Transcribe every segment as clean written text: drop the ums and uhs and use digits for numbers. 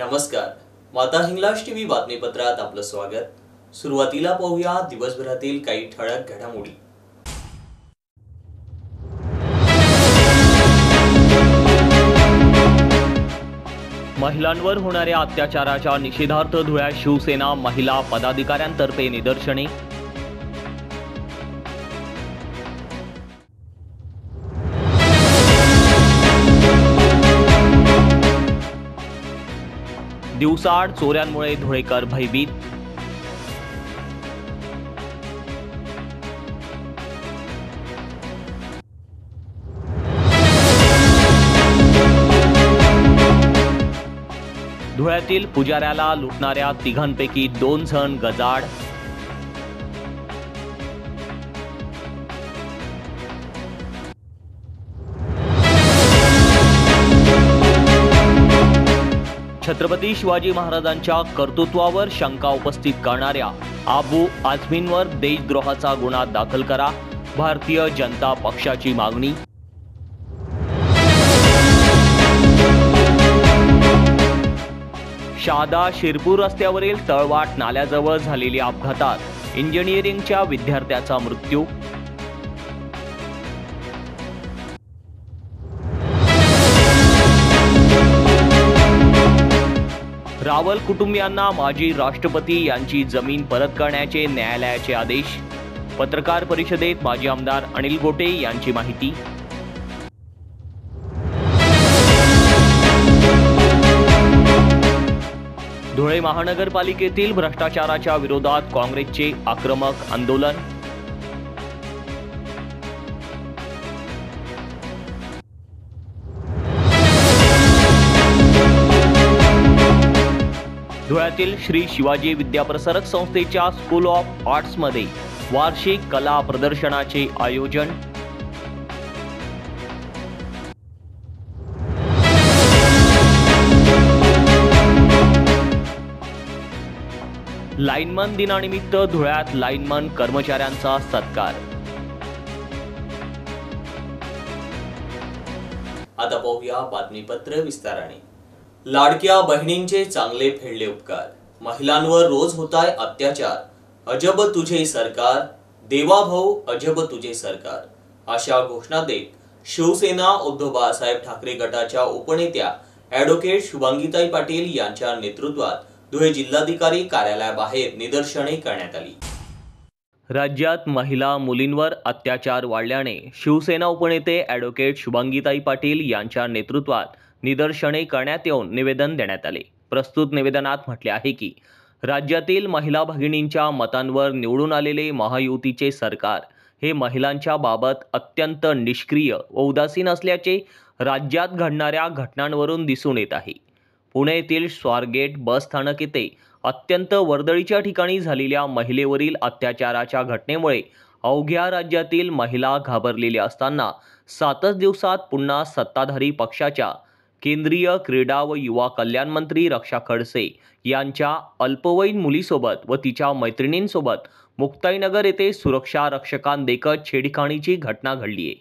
नमस्कार. माता हिंगलाज टीव्ही बातमीपत्रात आपलं स्वागत. सुरुवातीला पाहूया दिवसभरातील काही ठळक घडामोडी. महिलांवर होणाऱ्या अत्याचाराच्या निषेधार्थ धुळ्यात शिवसेना महिला पदाधिकाऱ्यांतर्फे निदर्शने. दिवसाआड चोऱ्यांमुळे धुळेकर भयभीत. धुळ्यातील पुजाऱ्याला लुटणाऱ्या तिघांपैकी 2 जण गजाआड. छत्रपती शिवाजी महाराजांच्या कर्तृत्वावर शंका उपस्थित करणाऱ्या अबू आझमींवर देशद्रोहाचा गुन्हा दाखल करा, भारतीय जनता पक्षाची मागणी. शहादा शिरपूर रस्त्यावरील तळवाट नाल्याजवळ झालेल्या अपघातात इंजिनिअरिंगच्या विद्यार्थ्याचा मृत्यू. रावल कुटुंबियांना माजी राष्ट्रपती यांची जमीन परत करण्याचे न्यायालयाचे आदेश. पत्रकार परिषदेत माजी आमदार अनिल गोटे यांची माहिती. धुळे महानगरपालिकेतील भ्रष्टाचाराच्या विरोधात काँग्रेसचे आक्रमक आंदोलन. धुळ्यातील श्री शिवाजी विद्याप्रसारक संस्थेच्या स्कूल ऑफ आर्ट्समध्ये वार्षिक कला प्रदर्शनाचे आयोजन. लाईनमन दिनानिमित्त धुळ्यात लाईनमन कर्मचाऱ्यांचा सत्कार. आता पाहूया बातमीपत्र विस्ताराने. लाडक्या बहिणींचे चांगले फेडले उपकार, महिलांवर रोज होताय अत्याचार, अजब तुझे सरकार, देवा भाऊ अजब तुझे सरकार, अशा घोषणा देत शिवसेना उद्धव बाळासाहेब ठाकरे गटाच्या उपनेत्या ॲडव्होकेट शुभांगीताई पाटील यांच्या नेतृत्वात धुळे जिल्हाधिकारी कार्यालयाबाहेर निदर्शने करण्यात आली. राज्यात महिला मुलींवर अत्याचार वाढल्याने शिवसेना उपनेते ॲडव्होकेट शुभांगीताई पाटील यांच्या नेतृत्वात निदर्शने करण्यात येऊन निवेदन देण्यात आले. प्रस्तुत निवेदनात म्हटले आहे की राज्यातील महिला भगिनींच्या मतांवर निवडून आलेले महायुतीचे सरकार हे महिलांच्या बाबत अत्यंत निष्क्रिय व उदासीन असल्याचे राज्यात घडणाऱ्या घटनांवरून दिसून येत आहे. पुणे येथील स्वारगेट बस स्थानक येथे अत्यंत वर्दळीच्या ठिकाणी झालेल्या महिलेवरील अत्याचाराच्या घटनेमुळे अवघ्या राज्यातील महिला घाबरलेल्या असताना 7च दिवसात पुन्हा सत्ताधारी पक्षाच्या केंद्रीय क्रीडा व युवा कल्याण मंत्री रक्षा खडसे यांच्या अल्पवयीन मुलीसोबत व तिच्या मैत्रिणींसोबत मुक्ताईनगर येथे सुरक्षा रक्षकांदेखत छेडखाणीची घटना घडली आहे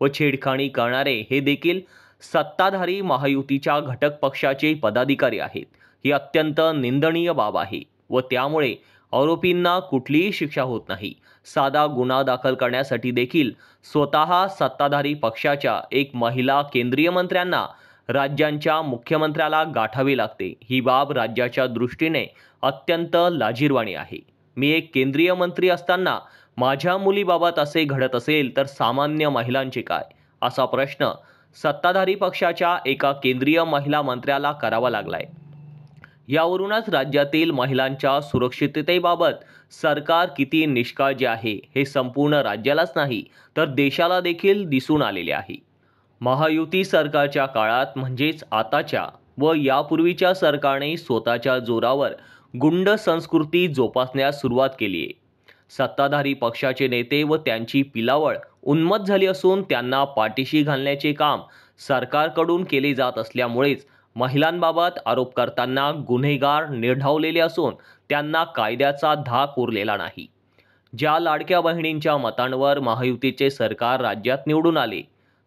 व छेडखाणी करणारे हे देखील सत्ताधारी महायुतीच्या घटक पक्षाचे पदाधिकारी आहेत. ही अत्यंत निंदनीय बाब आहे व त्यामुळे आरोपींना कुठलीही शिक्षा होत नाही. साधा गुन्हा दाखल करण्यासाठी देखील स्वतः सत्ताधारी पक्षाच्या एक महिला केंद्रीय मंत्र्यांना राज्यांच्या मुख्यमंत्र्याला गाठावे लागते. ही बाब राज्याच्या दृष्टीने अत्यंत लाजिरवाणी आहे. मी एक केंद्रीय मंत्री असताना माझ्या मुलीबाबत असे घडत असेल तर सामान्य महिलांचे काय, असा प्रश्न सत्ताधारी पक्षाच्या एका केंद्रीय महिला मंत्र्याला करावा लागलाय. यावरूनच राज्यातील महिलांच्या सुरक्षिततेबाबत सरकार किती निष्काळजी आहे हे संपूर्ण राज्यालाच नाही तर देशाला देखील दिसून आलेले आहे. महायुती सरकारच्या काळात म्हणजेच आताच्या व यापूर्वीच्या सरकारने स्वतःच्या जोरावर गुंड संस्कृती जोपासण्यास सुरुवात केली आहे. सत्ताधारी पक्षाचे नेते व त्यांची पिलावळ उन्मत्त झाली असून त्यांना पाठीशी घालण्याचे काम सरकारकडून केले जात असल्यामुळेच महिलांबाबत आरोप करताना गुन्हेगार निर्ढावलेले असून त्यांना कायद्याचा धाक उरलेला नाही. ज्या लाडक्या बहिणींच्या मतांवर महायुतीचे सरकार राज्यात निवडून आले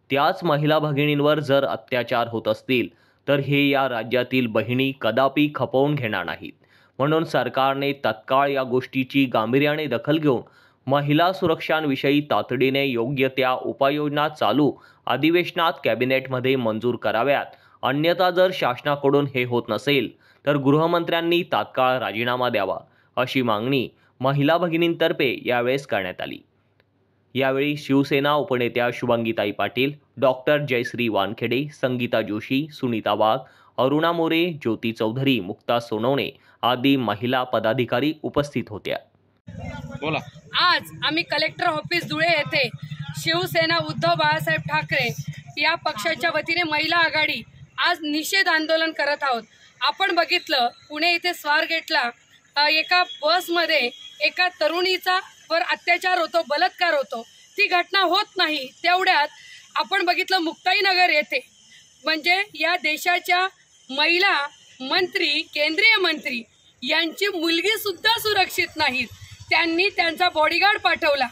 त्याच महिला भगिनींवर जर अत्याचार होत असतील तर हे या राज्यातील बहिणी कदापि खपवून घेणार नाहीत. म्हणून सरकारने तत्काळ या गोष्टीची गांभीर्याने दखल घेऊन महिला सुरक्षांविषयी तातडीने योग्य त्या उपाययोजना चालू अधिवेशनात कॅबिनेटमध्ये मंजूर कराव्यात. अन्यथा जर शासनाकडून हे होत नसेल तर गृहमंत्र्यांनी तात्काळ राजीनामा द्यावा, अशी मागणी महिला भगिनींतर्फे यावेळेस करण्यात आली. यावेळी शिवसेना उपनेत्या शुभांगीताई पाटील, डॉक्टर जयश्री वानखेडे, संगीता जोशी, सुनीता वाघ, अरुणा मोरे, ज्योती चौधरी, मुक्ता सोनवणे आदी महिला पदाधिकारी उपस्थित होत्या. बोला. आज आम्ही कलेक्टर ऑफिस धुळे येथे शिवसेना उद्धव बाळासाहेब ठाकरे या पक्षाच्या वतीने महिला आघाडी आज निषेध आंदोलन करत आहोत. आपण बघितलं पुणे इथे स्वारगेटला एका बसमध्ये एका तरुणीचा वर अत्याचार होतो, बलात्कार होतो. ती घटना होत नाही तेवढ्यात आपण बघितलं मुक्ताईनगर येथे म्हणजे या देशाच्या महिला मंत्री, केंद्रीय मंत्री यांची मुलगी सुद्धा सुरक्षित नाहीत. त्यांनी त्यांचा बॉडीगार्ड पाठवला.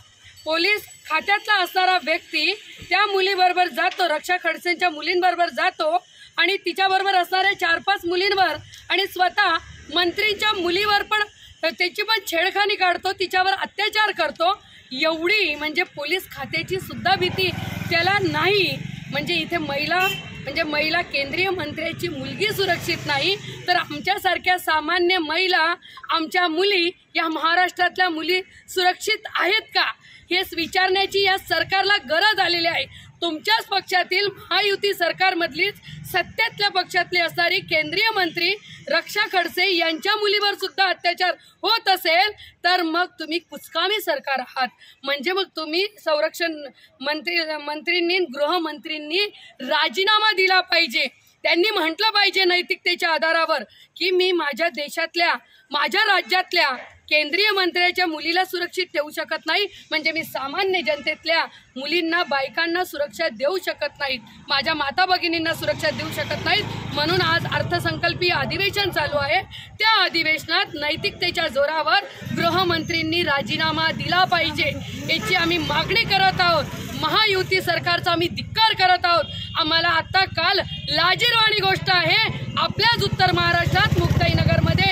पोलीस खात्यातला असणारा व्यक्ती त्या मुलीबरोबर जातो, रक्षा खडसेंच्या मुलींबरोबर जातो आणि तिच्याबरोबर असणाऱ्या 4-5 मुलींवर आणि स्वतः मंत्रीच्या मुलीवर पण त्याची पण छेडखानी काढतो, तिच्यावर अत्याचार करतो. एवढी म्हणजे पोलीस खात्याची सुद्धा भीती त्याला नाही. म्हणजे इथे महिला केंद्रीय मंत्र्याची मुलगी सुरक्षित नाही तर आमच्यासारख्या सामान्य महिला, आमच्या मुली, या महाराष्ट्रातल्या मुली सुरक्षित आहेत का हे विचारण्याची या सरकारला गरज आलेली आहे. तुमच्याच पक्षातील महायुती सरकारमधलीच सत्तेतल्या पक्षातली असणारी केंद्रीय मंत्री रक्षा खडसे यांच्या मुलीवर सुद्धा अत्याचार होत असेल तर मग तुम्ही कुचकामी सरकार आहात. म्हणजे मग तुम्ही संरक्षण मंत्रींनी, गृहमंत्रींनी राजीनामा दिला पाहिजे. त्यांनी म्हटलं पाहिजे नैतिकतेच्या आधारावर की मी माझ्या देशातल्या, माझ्या राज्यातल्या केंद्रीय मंत्र्याच्या मुलीला सुरक्षित ठेवू शकत नाही, म्हणजे मी सामान्य जनतेतल्या मुलींना, बायकांना सुरक्षा देऊ शकत नाहीत, माझ्या माता भगिनींना सुरक्षा देऊ शकत नाहीत. म्हणून आज अर्थसंकल्पीय अधिवेशन चालू आहे. त्या अधिवेशनात नैतिकतेच्या जोरावर गृहमंत्रींनी राजीनामा दिला पाहिजे याची आम्ही मागणी करत आहोत. महायुती सरकारचा आम्ही धिक्कार करत आहोत. आम्हाला आता काल लाजिरवाणी गोष्ट आहे, आपल्याच उत्तर महाराष्ट्रात मुक्ताईनगरमध्ये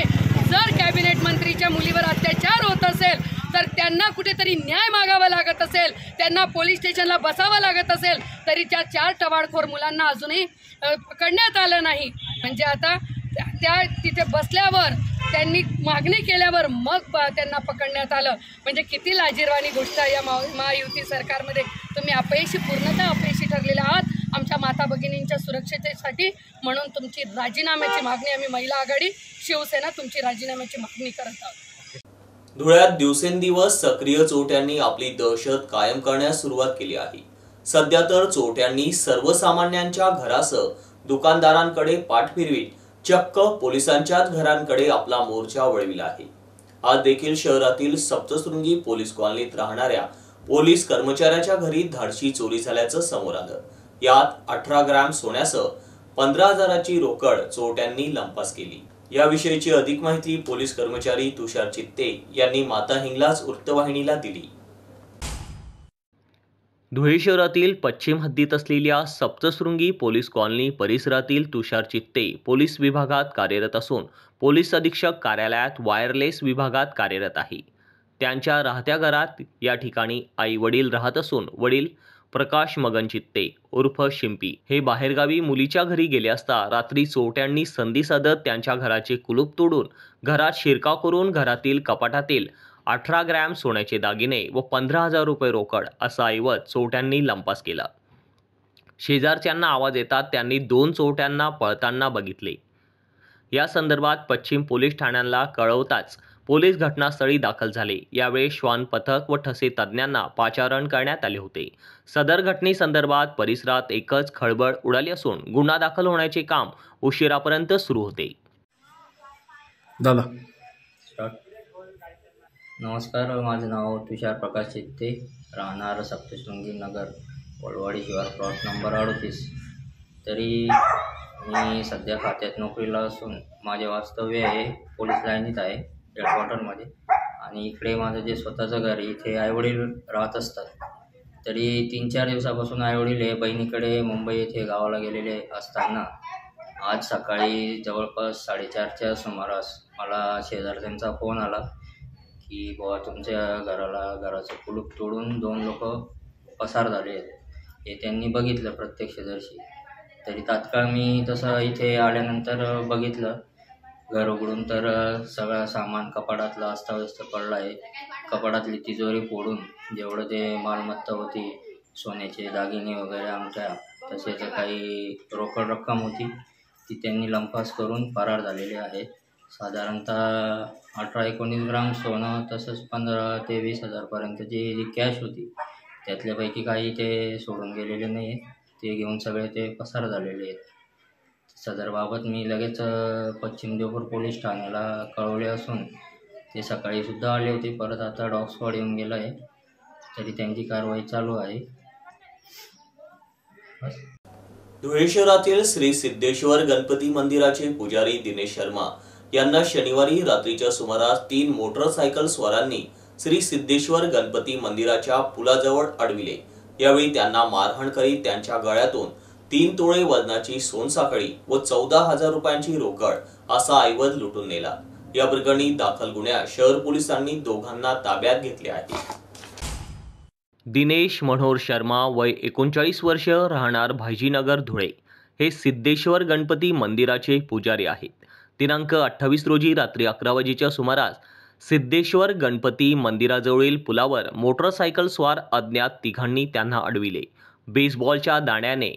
जर कॅबिनेट मंत्रीच्या मुलीवर अत्याचार होत असेल तर त्यांना कुठेतरी न्याय मागावा लागत असेल, त्यांना पोलीस स्टेशनला बसावं लागत असेल तरी त्या 4 टवाळखोर मुलांना अजूनही पकडण्यात आलं नाही. म्हणजे आता त्या तिथे बसल्यावर त्यांनी मागणी केल्यावर मग त्यांना पकडण्यात आलं. म्हणजे किती लाजिरवाणी गोष्ट आहे. या महायुती सरकारमध्ये तुम्ही पूर्णतः अपयशी ठरलेले आहात आमच्या माता भगिनींच्या सुरक्षेसाठी. म्हणून तुमची राजीनाम्याची मागणी आम्ही महिला आघाडी शिवसेना तुमची राजीनाम्याची मागणी करत आहोत. धुळ्यात दिवसेंदिवस सक्रिय चोरट्यांनी आपली दहशत कायम करण्यास सुरुवात केली आहे. सध्या तर चोरट्यांनी सर्वसामान्यांच्या घरासह दुकानदारांकडे पाठ फिरवीत चक्क पोलिसांच्याच घरांकडे आपला मोर्चा वळविला आहे. आज देखील शहरातील सप्तशृंगी पोलीस कॉलनीत राहणाऱ्या पोलीस कर्मचाऱ्याच्या घरी धाडसी चोरी झाल्याचं समोर आलं. यात 18 ग्रॅम सोन्यासह 15,000ची रोकड चोरट्यांनी लंपास केली. याविषयीची अधिक माहिती पोलीस कर्मचारी तुषार चित्ते यांनी माता हिंगलाज वृत्तवाहिनीला दिली. धुळे शहरातील पश्चिम हद्दीत असलेल्या सप्तशृंगी पोलीस कॉलनी परिसरातील तुषार चित्ते पोलीस विभागात कार्यरत असून पोलीस अधीक्षक कार्यालयात वायरलेस विभागात कार्यरत आहे. त्यांच्या राहत्या घरात या ठिकाणी आई वडील राहत असून वडील प्रकाश मगन चित्ते उर्फ शिंपी हे बाहेरगावी मुलीच्या घरी गेले असता रात्री चोरट्यांनी संधी साधत त्यांच्या घराचे कुलूप तोडून घरात शिरकाव करून घरातील कपाटातील 18 ग्रॅम सोन्याचे दागिने व 15,000 रुपये रोकड असा ऐवज चोरट्यांनी लंपास केला. शेजारच्यांना आवाज येतात त्यांनी 2 चोरट्यांना पळताना बघितले. या संदर्भात पश्चिम पोलीस ठाण्यांना कळवताच पोलीस घटनास्थळी दाखल झाले. यावेळी श्वान पथक व ठसे तज्ज्ञांना पाचारण करण्यात आले होते. सदर घटनेसंदर्भात परिसरात एकच खळबळ उडाली असून गुन्हा दाखल होण्याचे काम उशिरापर्यंत सुरू होते. नमस्कार, माझं नाव तुषार प्रकाश चित्ते, राहणार सप्तशृंगी नगर, वडवाडी शिवार, प्लॉट नंबर 38. तरी मी सध्या खात्यात नोकरीला असून माझे वास्तव्य आहे पोलीस लाईनीत आहे, हेडक्वार्टरमध्ये. आणि इकडे माझं जे स्वतःचं घर आहे, इथे आईवडील राहत असतात. तरी 3-4 दिवसापासून आईवडील हे बहिणीकडे मुंबई येथे गावाला गेलेले असताना आज सकाळी जवळपास 4:30च्या सुमारास मला शेजारच्यांचा फोन आला की बुवा तुमच्या घराचं कुलूप तोडून 2 लोक पसार झाले आहेत. हे त्यांनी बघितलं प्रत्यक्षदर्शी. तरी तात्काळ मी तसं इथे आल्यानंतर बघितलं घर उघडून, तर सगळं सामान कपाटातलं अस्ताव्यस्त पडलं आहे. कपाटातली तिजोरी फोडून जेवढं ते मालमत्ता होती, सोन्याचे दागिने वगैरे अंगठ्या, तसेच काही रोकड रक्कम होती, ती त्यांनी लंपास करून फरार झालेले आहेत. साधारणतः 18-19 ग्राम सोनं, तसंच 15 ते 20 हजारपर्यंतची जी कॅश होती, त्यातल्यापैकी काही ते सोडून गेलेले नाही आहेत. ते घेऊन सगळे ते पसार झालेले आहेत. सदरबाबत मी लगेच पश्चिम देवपूर पोलीस ठाण्याला कळवले असून ते सकाळीसुद्धा आले होते. परत आता डॉग स्क्वॉड येऊन गेला आहे, तरी त्यांची कारवाई चालू आहे. धुळे शहरातील श्री सिद्धेश्वर गणपती मंदिराचे पुजारी दिनेश शर्मा यांना शनिवारी रात्रीच्या सुमारास 3 मोटरसायकल स्वारांनी श्री सिद्धेश्वर गणपती मंदिराच्या पुलाजवळ अडविले. यावेळी त्यांना मारहाण करीत त्यांच्या गळ्यातून 3 तोळे वजनाची सोनसाखळी व 14,000 रुपयांची रोकड असा ऐवज लुटून नेला. या प्रकरणी दाखल गुन्ह्यात शहर पोलिसांनी दोघांना ताब्यात घेतले आहे. दिनेश मनोहर शर्मा वय 39 वर्ष, राहणार भाजीनगर, धुळे, हे सिद्धेश्वर गणपती मंदिराचे पुजारी आहेत. दिनांक 28 रोजी रात्री 11 वाजेच्या सुमारास सिद्धेश्वर गणपती मंदिराजवळील पुलावर मोटरसायकल स्वार अज्ञात तिघांनी त्यांना अडविले. बेसबॉलच्या दांड्याने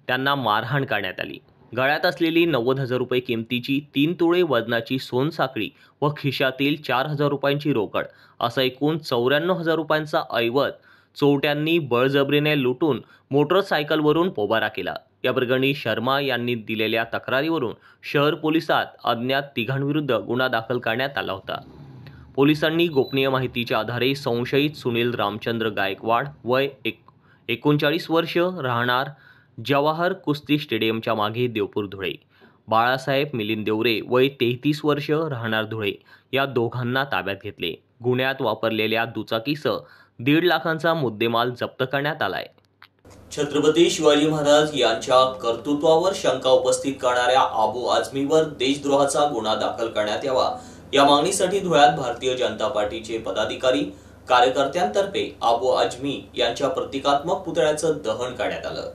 त्यांना मारहाण करण्यात आली. गळ्यात असलेली 90,000 रुपये किमतीची 3 तोळे वजनाची सोनसाखळी व खिशातील 4,000 रुपयांची रोकड असा एकूण 94,000 रुपयांचा ऐवज चोरट्यांनी बळजबरीने लुटून मोटरसायकलवरून पोबारा केला. या प्रकरणी शर्मा यांनी दिलेल्या तक्रारीवरून शहर पोलिसात अज्ञात तिघांविरुद्ध गुन्हा दाखल करण्यात आला होता. पोलिसांनी गोपनीय माहितीच्या आधारे संशयित सुनील रामचंद्र गायकवाड वय 39 वर्ष, राहणार जवाहर कुस्ती स्टेडियमच्या मागे, देवपूर, धुळे, बाळासाहेब मिलिंद देवरे वय 33 वर्ष, राहणार धुळे, या दोघांना ताब्यात घेतले. गुन्ह्यात वापरलेल्या दुचाकीसह 1.5 लाखांचा मुद्देमाल जप्त करण्यात आलाय. छत्रपती शिवाजी महाराज यांच्या कर्तृत्वावर शंका उपस्थित करणाऱ्या अबू आझमीवर देशद्रोहाचा गुन्हा दाखल करण्यात यावा, या मागणीसाठी धुळ्यात भारतीय जनता पार्टीचे पदाधिकारी कार्यकर्त्यांतर्फे अबू आझमी यांच्या प्रतिकात्मक पुतळ्याचं दहन करण्यात आलं.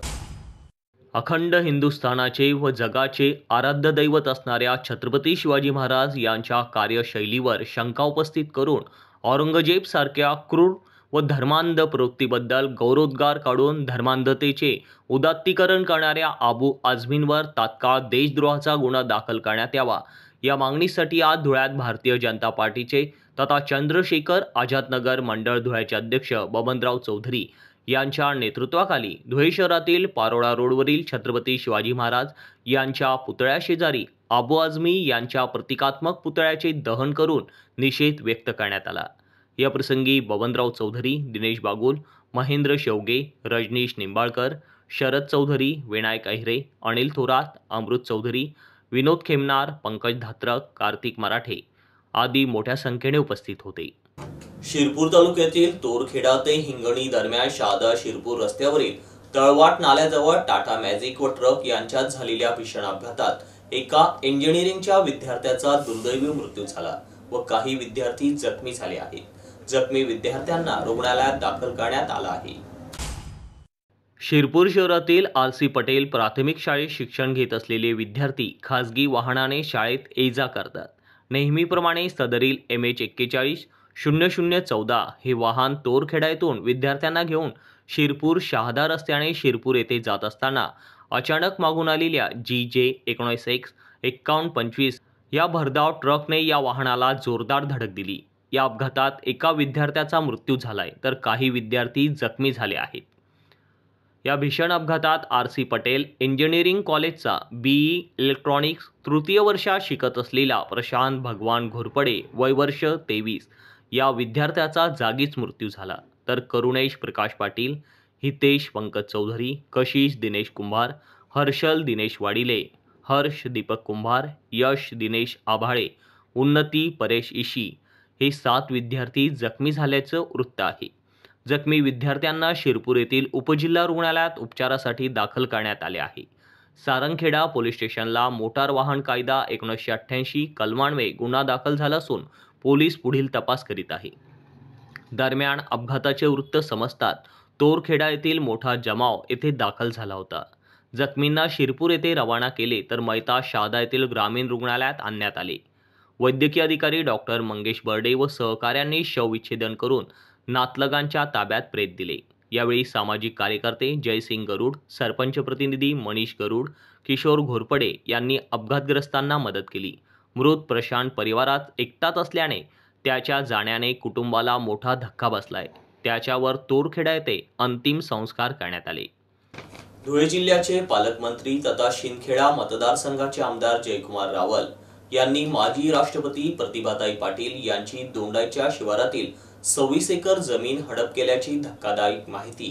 अखंड हिंदुस्थानाचे व जगाचे आराध्य दैवत असणाऱ्या छत्रपती शिवाजी महाराज यांच्या कार्यशैलीवर शंका उपस्थित करून औरंगजेब सारख्या क्रूर व धर्मांध प्रवृत्तीबद्दल गौरवोद्गार काढून धर्मांधतेचे उदात्तीकरण करणाऱ्या अबू आझमींवर तात्काळ देशद्रोहाचा गुन्हा दाखल करण्यात यावा, या मागणीसाठी आज धुळ्यात भारतीय जनता पार्टीचे तथा चंद्रशेखर आझादनगर मंडळ धुळ्याचे अध्यक्ष बबनराव चौधरी यांच्या नेतृत्वाखाली धुळे शहरातील पारोळा रोडवरील छत्रपती शिवाजी महाराज यांच्या पुतळ्याशेजारी अबू आझमी यांच्या प्रतिकात्मक पुतळ्याचे दहन करून निषेध व्यक्त करण्यात आला. या प्रसंगी बबनराव चौधरी, दिनेश बागुल, महेंद्र शेवगे, रजनीश निंबाळकर, शरद चौधरी, विनायक अहिरे, अनिल थोरात, अमृत चौधरी, विनोद खेमनार, पंकज धात्रक, कार्तिक मराठे आदी मोठ्या संख्येने उपस्थित होते. शिरपूर तालुक्यातील तोरखेडा ते हिंगणी दरम्यान शहादा शिरपूर रस्त्यावरील तळवाट नाल्याजवळ टाटा मॅजिक व ट्रक यांच्यात झालेल्या भीषण अपघातात एका इंजिनिअरिंगच्या विद्यार्थ्याचा दुर्दैवी मृत्यू झाला व काही विद्यार्थी जखमी झाले आहेत. जखमी विद्यार्थ्यांना रुग्णालयात दाखल करण्यात आलं आहे. शिरपूर शहरातील R.C. पटेल प्राथमिक शाळेत शिक्षण घेत असलेले विद्यार्थी खासगी वाहनाने शाळेत ये-जा करतात. नेहमीप्रमाणे सदरील MH410014 हे वाहन तोरखेडा येथून विद्यार्थ्यांना घेऊन शिरपूर शहादा रस्त्याने शिरपूर येथे जात असताना अचानक मागून आलेल्या GJ19X 5125 या भरधाव ट्रकने या वाहनाला जोरदार धडक दिली. या अपघातात एका विद्यार्थ्याचा मृत्यू झालाय तर काही विद्यार्थी जखमी झाले आहेत. या भीषण अपघातात R.C. पटेल इंजिनिअरिंग कॉलेजचा BE इलेक्ट्रॉनिक्स तृतीय वर्षात शिकत असलेला प्रशांत भगवान घोरपडे वय वर्ष 23 या विद्यार्थ्याचा जागीच मृत्यू झाला. तर करुणेश प्रकाश पाटील, हितेश पंकज चौधरी, कशिश दिनेश कुंभार, हर्षल दिनेश वाडिले, हर्ष दीपक कुंभार, यश दिनेश आभाळे, उन्नती परेश इशी हे 7 विद्यार्थी जखमी झाल्याचं वृत्त आहे. जखमी विद्यार्थ्यांना शिरपूर येथील उपजिल्हा रुग्णालयात उपचारासाठी दाखल करण्यात आले आहे. सारंगखेडा पोलीस स्टेशनला मोटार वाहन कायदा 1988 कलमान्वये गुन्हा दाखल झाला असून पोलीस पुढील तपास करीत आहे. दरम्यान अपघाताचे वृत्त समजतात तोरखेडा येथील मोठा जमाव येथे दाखल झाला होता. जखमींना शिरपूर येथे रवाना केले तर मैता शहादा येथील ग्रामीण रुग्णालयात आणण्यात आले. वैद्यकीय अधिकारी डॉक्टर मंगेश बर्डे व सहकाऱ्यांनी शवविच्छेदन करून नातलगांच्या ताब्यात प्रेत दिले. यावेळी सामाजिक कार्यकर्ते जयसिंग गरुड, सरपंच प्रतिनिधी मनीष गरुड, किशोर घोरपडे यांनी अपघातग्रस्तांना मदत केली. मृत प्रशांत परिवारात एकटाच असल्याने त्याच्या जाण्याने कुटुंबाला मोठा धक्का बसलाय. त्याच्यावर तोरखेडा येथे अंतिम संस्कार करण्यात आले. धुळे जिल्ह्याचे पालकमंत्री तथा शिंदखेडा मतदारसंघाचे आमदार जयकुमार रावल यांनी माजी राष्ट्रपती प्रतिभाताई पाटील यांची दोंडाईच्या शिवारातील 26 एकर जमीन हडप केल्याची धक्कादायक माहिती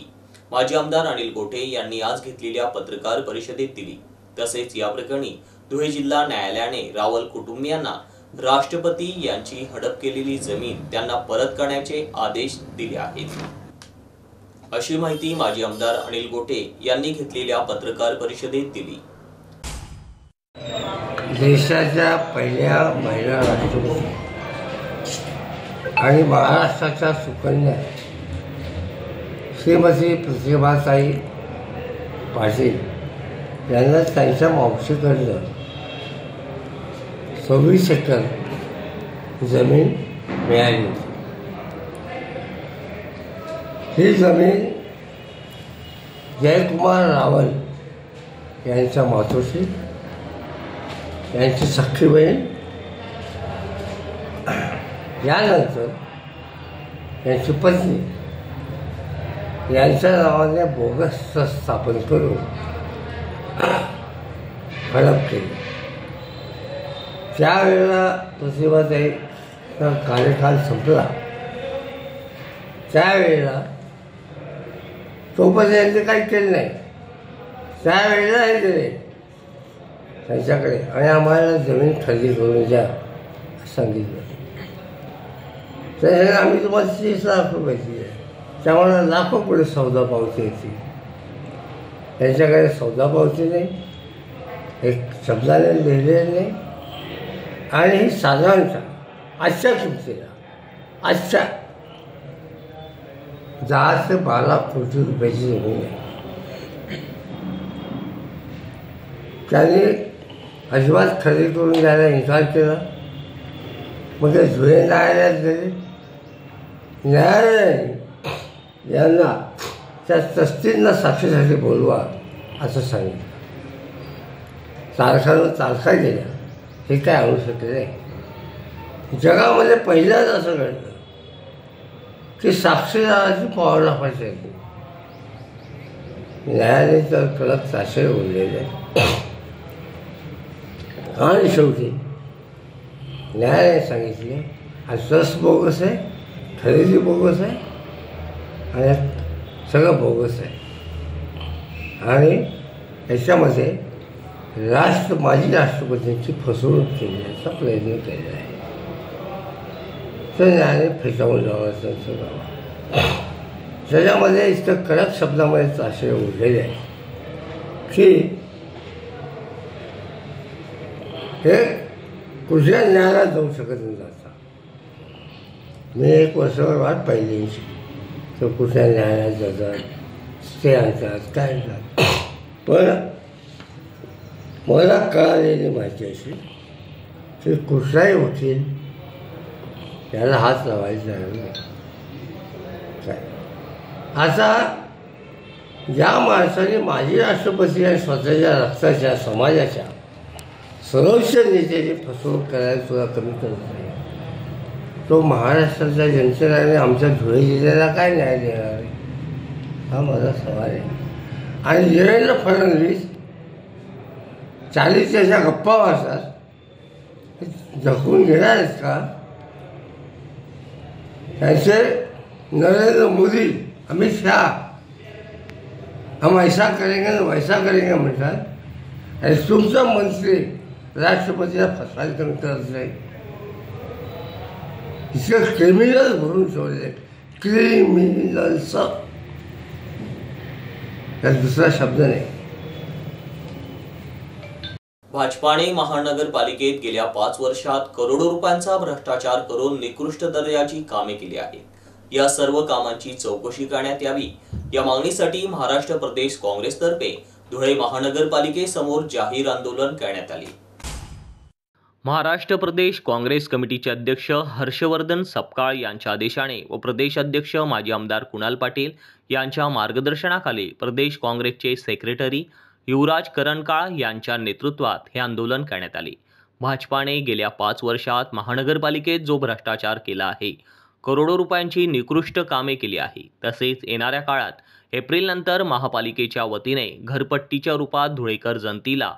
माजी आमदार अनिल गोटे यांनी आज घेतलेल्या पत्रकार परिषदेत दिली. तसेच या प्रकरणी धुळे जिल्हा न्यायालयाने रावल कुटुंबियांना राष्ट्रपती यांची हडप केलेली जमीन त्यांना परत करण्याचे आदेश दिले आहेत, अशी माहिती माजी आमदार अनिल गोटे यांनी घेतलेल्या पत्रकार परिषदेत दिली. देशाच्या पहिल्या महिला राष्ट्रपती आणि महाराष्ट्राच्या सुकन्या श्रीमती प्रतिभाताई पाटील यांना त्यांच्या मावशीकडनं 26 एकर जमीन मिळाली. ही जमीन जयकुमार रावल यांच्या मातोश्री, यांची सख्खी बहीण, यानंतर यांची पत्नी यांच्या नावाने बोगस स्थापन करून हडप केली. त्यावेळेला प्रतिभाताईचा कार्यकाल संपला. त्यावेळेला तोपर्यंत यांनी काही केलं नाही. त्यावेळेला हे दिले त्यांच्याकडे आणि आम्हाला जमीन खरेदी करून द्या सांगितलं. तर आम्ही तुम्हाला 30 लाख रुपये दिले. त्यामुळे लाखो पुढे सौदा पावती येते. त्यांच्याकडे सौदा पावती नाही, एक शब्दाने लिहिलेलं नाही. आणि ही साधारणतः आजच्या किमतीला 10 ते 12 कोटी रुपयाची जमीन आहे. त्यांनी अजिबात खरेदी करून द्यायला इन्कार केला. मग ते धुळे न्यायालयात गेले. न्यायालयाने यांना त्या तस्तींना साक्षीसाठी बोलवा असं सांगितलं. तारखा गेल्या. हे काय आणू शकले नाही. जगामध्ये पहिल्याच असं घडलं की साक्षीदाराची पावला पाहिजे. न्यायालय तर कडक ताशे बोललेले आणि शेवटी न्यायालयाने सांगितले हा ट्रस्ट बोगस आहे, खरेदी बोगस आहे आणि सगळं बोगस आहे. आणि याच्यामध्ये माजी राष्ट्रपतींची फसवणूक केल्याचा प्रयत्न केलेला आहे. तर न्यायालय फेटाळून लावण्याचं त्याच्यामध्ये इतकं कडक शब्दामध्ये आशय उरलेले आहे की हे कुठल्या न्यायालयात जाऊ शकत नाही. जाता मी 1 वर्षभर वाट पाहिली तर कुठल्या न्यायालयात जातात, ते आणतात, काय आणतात. पण मला कळालेली माहिती अशी की कुठलाही वकील याला हात लावायचा नाही. काय आता ज्या माणसाने माजी राष्ट्रपती आणि स्वतःच्या रक्ताच्या समाजाच्या सर्वोच्च नेत्याची फसवणूक करायला सुद्धा कमी करत नाही, तो महाराष्ट्राच्या जनतेला आमच्या धुळे जिल्ह्याला काय न्याय देणार आहे हा माझा सवाल आहे. आणि देवेंद्र फडणवीस 40च्या गप्पा वाजतात जखून घेणार आहेत का? त्यांचे नरेंद्र मोदी, अमित शहा हम ऐसा करेंगे वैसा करेंगे म्हणतात आणि तुमचा मंत्री राष्ट्रपतीला फसवायला कमी करत नाही. इतकं क्रिमिनल भरून ठेवले. क्रिमिनल्स, त्यात दुसरा शब्द नाही. भाजपाने महानगरपालिकेत गेल्या 5 वर्षात करोडो रुपयांचा भ्रष्टाचार करून निकृष्ट दर्जाची कामे केली आहेत। या सर्व कामांची चौकशी करण्यात यावी या मागणीसाठी महाराष्ट्र प्रदेश काँग्रेसतर्फे धुळे महानगरपालिकेसमोर जाहीर आंदोलन करण्यात आले। महाराष्ट्र प्रदेश काँग्रेस कमिटीचे अध्यक्ष हर्षवर्धन सपकाळ यांच्या आदेशाने व प्रदेश अध्यक्ष माजी आमदार कुणाल पाटील यांच्या मार्गदर्शनाखाली प्रदेश काँग्रेसचे सेक्रेटरी युवराज करणकाळ यांच्या नेतृत्वात हे आंदोलन करण्यात आले। भाजपाने गेल्या 5 वर्षात महानगरपालिकेत जो भ्रष्टाचार केला आहे, करोडो रुपयांची निकृष्ट कामे केली आहे, तसेच येणाऱ्या काळात एप्रिलनंतर महापालिकेच्या वतीने घरपट्टीच्या रूपात धुळेकर जनतेला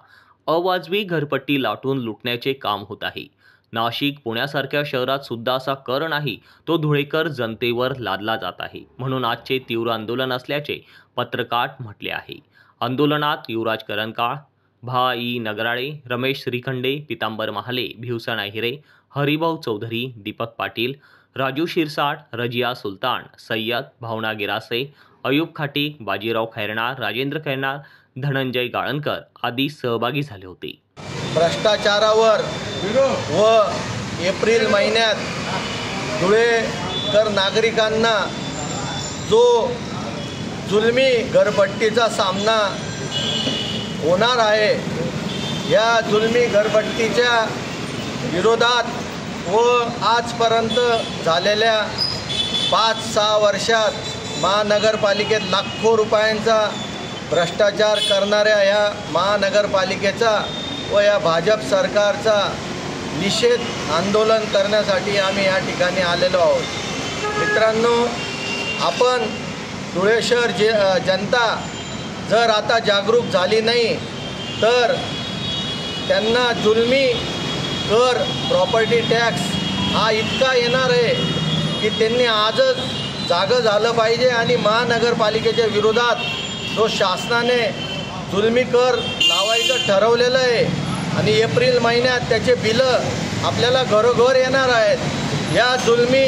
अवाजवी घरपट्टी लाटून लुटण्याचे काम होत आहे। नाशिक, पुण्यासारख्या शहरात सुद्धा असा कर नाही तो धुळेकर जनतेवर लादला जात आहे। म्हणून आजचे तीव्र आंदोलन असल्याचे पत्रकात म्हटले आहे। आंदोलनात युवराज करणकाळ, भाई नगराळे, रमेश श्रीखंडे, पितांबर महाले, भिवसन अहिरे, हरिभाऊ चौधरी, दीपक पाटील, राजू शिरसाट, रजिया सुलतान, सय्यद, भावना गिरासे, अयूब खाटीक, बाजीराव खैरनार, राजेंद्र खैरनार, धनंजय गाळणकर आदी सहभागी झाले होते। भ्रष्टाचारावर व एप्रिल महिन्यात धुळेकर नागरिकांना जो जुलमी घरपट्टीचा सामना होणार आहे, या जुलमी घरपट्टीच्या विरोधात व आजपर्यंत झालेल्या 5-6 वर्षात महानगरपालिकेत लाखो रुपयांचा भ्रष्टाचार करणाऱ्या या महानगरपालिकेचा व या भाजप सरकारचा निषेध आंदोलन करण्यासाठी आम्ही या ठिकाणी आलेलो आहोत। मित्रांनो, आपण धुळे शहर जनता जर आता जागरूक झाली नाही तर त्यांना जुलमी कर, प्रॉपर्टी टॅक्स हा इतका येणार आहे की त्यांनी आजच जागं झालं पाहिजे आणि महानगरपालिकेच्या विरोधात जो शासनाने जुलमी कर लावायचं ठरवलेलं आहे आणि एप्रिल महिन्यात त्याचे बिलं आपल्याला घरोघर येणार आहेत, या जुलमी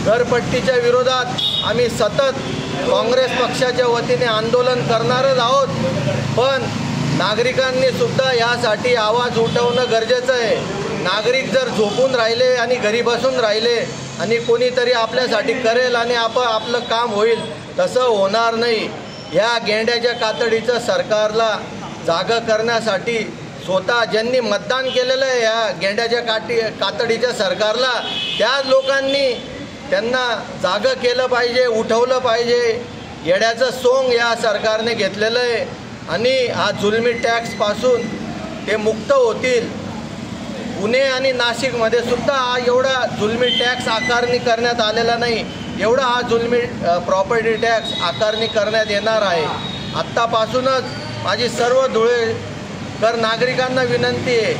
घरपट्टीच्या विरोधात आम्ही सतत काँग्रेस पक्षाच्या वतीने आंदोलन करणारच आहोत। पण नागरिकांनी सुद्धा यासाठी आवाज उठवणं गरजेचं आहे। नागरिक जर झोपून राहिले आणि घरी बसून राहिले आणि कोणीतरी आपल्यासाठी करेल आणि आपलं काम होईल, तसं होणार नाही। या गेंड्याच्या कातडीचं सरकारला जागं करण्यासाठी स्वतः ज्यांनी मतदान केलेलं आहे या गेंड्याच्या कातडीच्या सरकारला, त्याच लोकांनी त्यांना जागं केलं पाहिजे, उठवलं पाहिजे। येड्याचं सोंग या सरकारने घेतलेलं आहे आणि हा जुलमी टॅक्सपासून ते मुक्त होतील। पुणे आणि नाशिकमध्ये सुद्धा हा एवढा जुलमी टॅक्स आकारणी करण्यात आलेला नाही, एवढा हा जुलमी प्रॉपर्टी टॅक्स आकारणी करण्यात येणार आहे। आत्तापासूनच माझी सर्व धुळेकर नागरिकांना विनंती आहे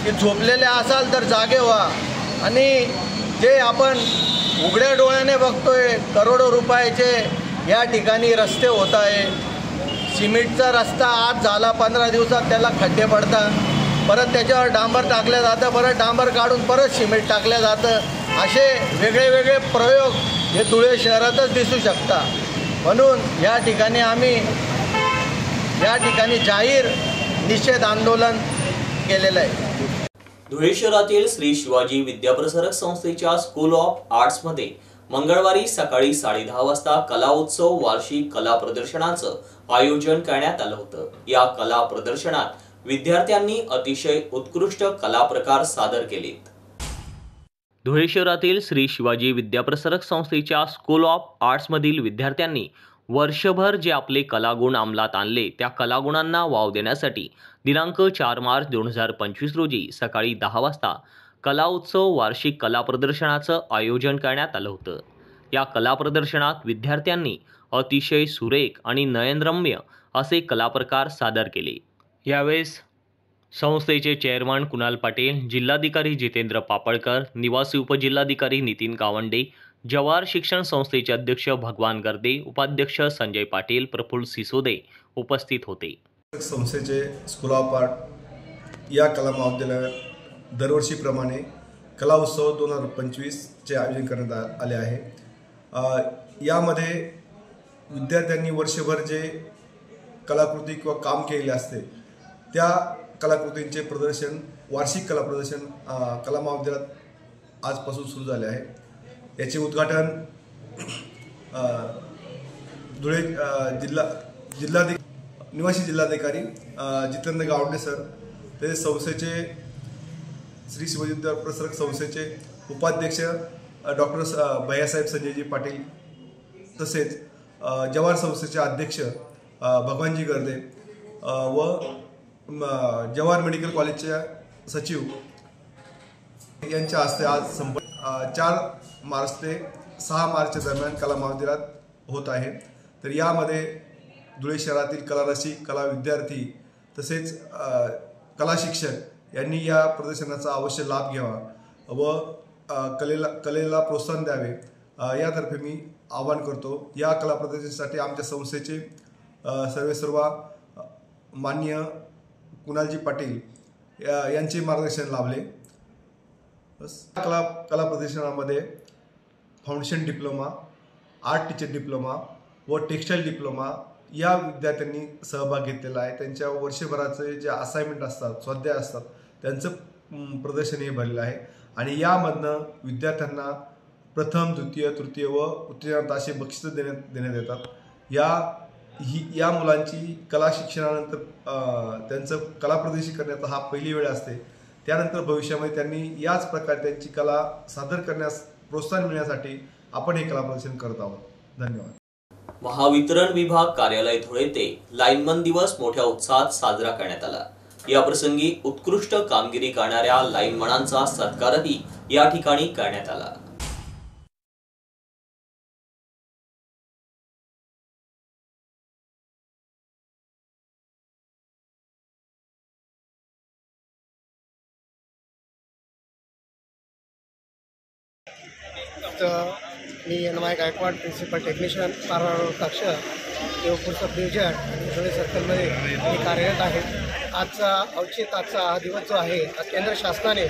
की झोपलेले असाल तर जागे व्हा आणि जे आपण उघड्या डोळ्याने बघतोय करोडो रुपयाचे या ठिकाणी रस्ते होत आहे। सिमेंटचा रस्ता आज झाला, 15 दिवसात त्याला खड्डे पडतात, परत त्याच्यावर डांबर टाकलं जातं, परत डांबर काढून परत सिमेंट टाकलं जातं। असे वेगळे वेगळे प्रयोग हे धुळे शहरातच दिसू शकतात। म्हणून या ठिकाणी आम्ही जाहीर निषेध आंदोलन केलेलं आहे। धुळे शहरातील श्री शिवाजी विद्याप्रसारक संस्थेच्या स्कूल ऑफ आर्ट्समध्ये मंगळवारी सकाळी 10:30 वाजता कला उत्सव वार्षिक कला प्रदर्शनाचं आयोजन करण्यात आलं होतं। या कला प्रदर्शनात विद्यार्थ्यांनी अतिशय उत्कृष्ट कला प्रकार सादर केलेत। धुळे शहरातील श्री शिवाजी विद्याप्रसारक संस्थेच्या स्कूल ऑफ आर्ट्समधील विद्यार्थ्यांनी वर्षभर जे आपले कलागुण अंमलात आणले, त्या कलागुणांना वाव देण्यासाठी दिनांक 4 मार्च 2025 रोजी सकाळी 10 वाजता कला उत्सव वार्षिक कला प्रदर्शनाचं आयोजन करण्यात आलं होतं। या कला प्रदर्शनात विद्यार्थ्यांनी अतिशय सुरेख आणि नयनरम्य असे कलाप्रकार सादर केले। यावेळेस संस्थेचे चेअरमन कुणाल पाटील, जिल्हाधिकारी जितेंद्र पापळकर, निवासी उपजिल्हाधिकारी नितीन गावंडे, जवाहर शिक्षण संस्थेचे अध्यक्ष भगवान गर्दे, उपाध्यक्ष संजय पाटील, प्रफुल्ल सिसोदे उपस्थित होते। संस्थेचे स्कूल ऑफ आर्ट या कला महाविद्यालयात दरवर्षीप्रमाणे कला उत्सव 2025चे आयोजन करण्यात आले आहे। यामध्ये विद्यार्थ्यांनी वर्षभर जे कलाकृती किंवा काम केलेले असते त्या कलाकृतींचे प्रदर्शन, वार्षिक कला प्रदर्शन कला महाविद्यालयात आजपासून सुरू झाले आहे. याचे उद्घाटन धुळे निवासी जिल्हाधिकारी जितेंद्र गावडे सर, ते संस्थेचे श्री शिवाजी विद्या प्रसारक संस्थेचे उपाध्यक्ष डॉक्टर भैयासाहेब संजयजी पाटील, तसेच जवाहर संस्थेचे अध्यक्ष भगवानजी गर्दे व जवाहर मेडिकल कॉलेजच्या सचिव यांच्या हस्ते आज 4 मार्च ते 6 मार्च दरम्यान कला महाविद्यालयात होत आहे. तर यामध्ये धुळे शहरातील कलारसिक, कला विद्यार्थी तसेच कला शिक्षक यांनी या प्रदर्शनाचा अवश्य लाभ घ्यावा व कलेला प्रोत्साहन द्यावे यातर्फे मी आवाहन करतो. या कला प्रदर्शनासाठी आमच्या संस्थेचे सर्व माननीय कुणालजी पाटील यांचे मार्गदर्शन लाभले. कला प्रदर्शनामध्ये foundation diploma, art teacher diploma व टेक्स्टाईल डिप्लोमा या विद्यार्थ्यांनी सहभाग घेतलेला आहे. त्यांच्या वर्षभराचे जे असाइनमेंट असतात, स्वाध्याय असतात, त्यांचं प्रदर्शन हे भरलेलं आहे आणि यामधनं विद्यार्थ्यांना प्रथम, द्वितीय, तृतीय व उत्तीर्णार्थ असे बक्षीस देण्यात येतात. या मुलांची कला शिक्षणानंतर त्यांचं कला प्रदर्शन करण्याचा हा पहिली वेळ असते. त्यानंतर भविष्यामध्ये त्यांनी याच प्रकारे त्यांची कला सादर करण्यास प्रोत्साहन मिळण्यासाठी आपण हे कला प्रदर्शन करत आहोत. धन्यवाद. महावितरण विभाग कार्यालय धुळे ते लाईनमन दिवस मोठ्या उत्साहात साजरा करण्यात आला. या प्रसंगी उत्कृष्ट कामगिरी करणाऱ्या लाईनमनांचा सत्कारही या ठिकाणी करण्यात आला. मी NY गायकवाड, प्रिन्सिपल टेक्निशियन, कक्ष देवपूर सब डिव्हिजन आणि धुळे सर्कलमध्ये मी कार्यरत आहे. आजचा हा दिवस जो आहे, केंद्र शासनाने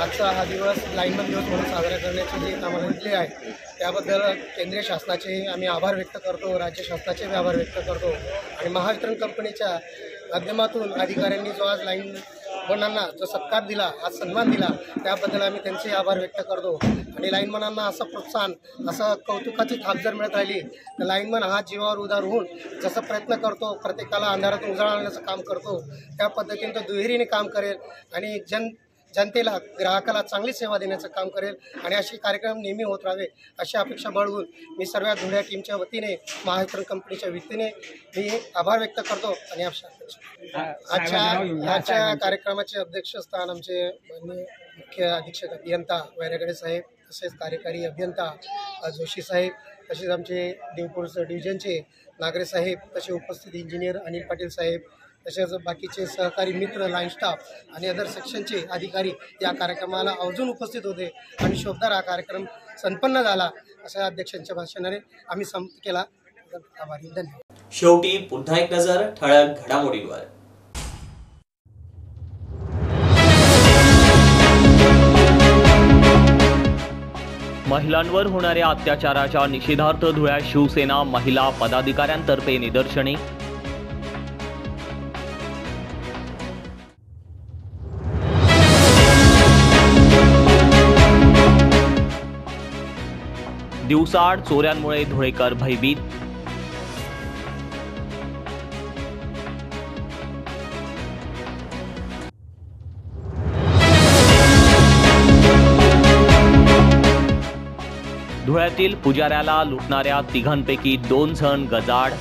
आजचा हा दिवस लाईनमन दिवस म्हणून साजरा करण्याची जी आम्हाला दिली आहे त्याबद्दल केंद्रीय शासनाचे आम्ही आभार व्यक्त करतो, राज्य शासनाचे आभार व्यक्त करतो आणि महावितरण कंपनीच्या माध्यमातून अधिकाऱ्यांनी जो आज लाईनमनांना जो सत्कार दिला, आज सन्मान दिला, त्याबद्दल आम्ही त्यांचे आभार व्यक्त करतो. आणि लाईनमनांना असं प्रोत्साहन, असं कौतुकाची थाप जर मिळत राहिली तर लाईनमन हा जीवावर उदार होऊन जसं प्रयत्न करतो, प्रत्येकाला अंधारातून उजाळा आणण्याचं काम करतो, त्या पद्धतीने तो दुहेरीने काम करेल आणि जनतेला, ग्राहकाला चांगली सेवा देण्याचं काम करेल आणि असे कार्यक्रम नेहमी होत राहावे अशी अपेक्षा बाळगून मी सर्व धुळे टीमच्या वतीने, महावितरण कंपनीच्या वतीने मी आभार व्यक्त करतो. आणि आजच्या कार्यक्रमाचे अध्यक्षस्थान आमचे मुख्य अधीक्षक अभियंता वैरागडे साहेब, तसेच कार्यकारी अभियंता जोशी साहेब, तसेच आमचे देवपूर डिव्हिजनचे नागरे साहेब, तसे उपस्थित इंजिनियर अनिल पाटील साहेब, तसेच बाकीचे सहकारी मित्र, लाईन स्टाफ आणि अदर सेक्शनचे अधिकारी या कार्यक्रमाला आवर्जून उपस्थित होते आणि शोभदार हा कार्यक्रम संपन्न झाला अशा अध्यक्षांच्या भाषणाने आम्ही समाप्त केला. आभारी. धन्यवाद. शेवटी पुन्हा एक नजर ठळक घडामोडींवर. महिलांवर होणाऱ्या अत्याचाराच्या निषेधार्थ धुळ्यात शिवसेना महिला पदाधिकाऱ्यांतर्फे निदर्शने. दिवसाआड चोऱ्यांमुळे धुळेकर भयभीत. धुळ्यातील पुजाऱ्याला लुटणाऱ्या तिघांपैकी 2 जण गजाआड.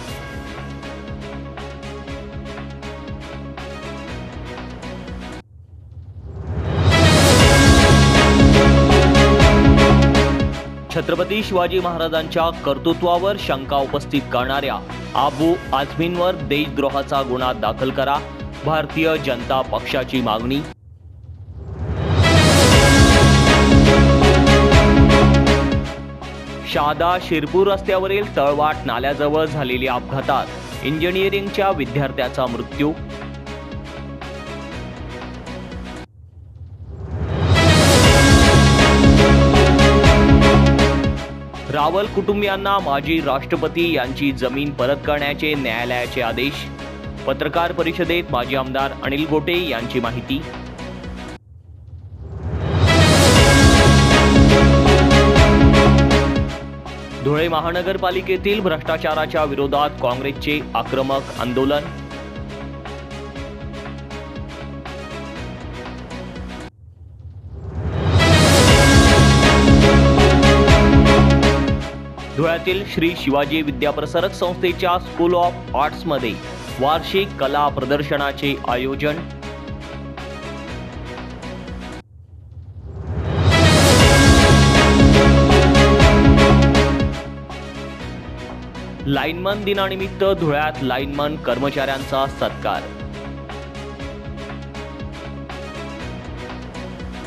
छत्रपती शिवाजी महाराजांच्या कर्तृत्वावर शंका उपस्थित करणाऱ्या आबू आझमींवर देशद्रोहाचा गुन्हा दाखल करा, भारतीय जनता पक्षाची मागणी. शहादा शिरपूर रस्त्यावरील तळवाट नाल्याजवळ झालेल्या अपघातात इंजिनिअरिंगच्या विद्यार्थ्याचा मृत्यू. रावल कुटुंबियांना माजी राष्ट्रपती यांची जमीन परत करण्याचे न्यायालयाचे आदेश. पत्रकार परिषदेत माजी आमदार अनिल गोटे यांची माहिती। धुळे महानगरपालिकेतील भ्रष्टाचाराच्या विरोधात काँग्रेसचे आक्रमक आंदोलन। धुळ्यातील श्री शिवाजी विद्याप्रसारक संस्थेच्या स्कूल ऑफ आर्ट्समध्ये वार्षिक कला प्रदर्शनाचे आयोजन। लाईनमन दिनानिमित्त धुळ्यात लाईनमन कर्मचाऱ्यांचा सत्कार।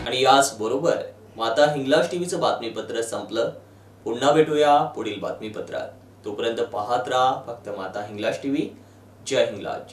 आणि याच बरोबर माता हिंगलाज टीव्हीचं बातमीपत्र संपलं। पुन्हा भेटूया पुढील बातमीपत्रात। तोपर्यंत पाहत राहा फक्त माता हिंगलाज टीव्ही। जय हिंगलाज।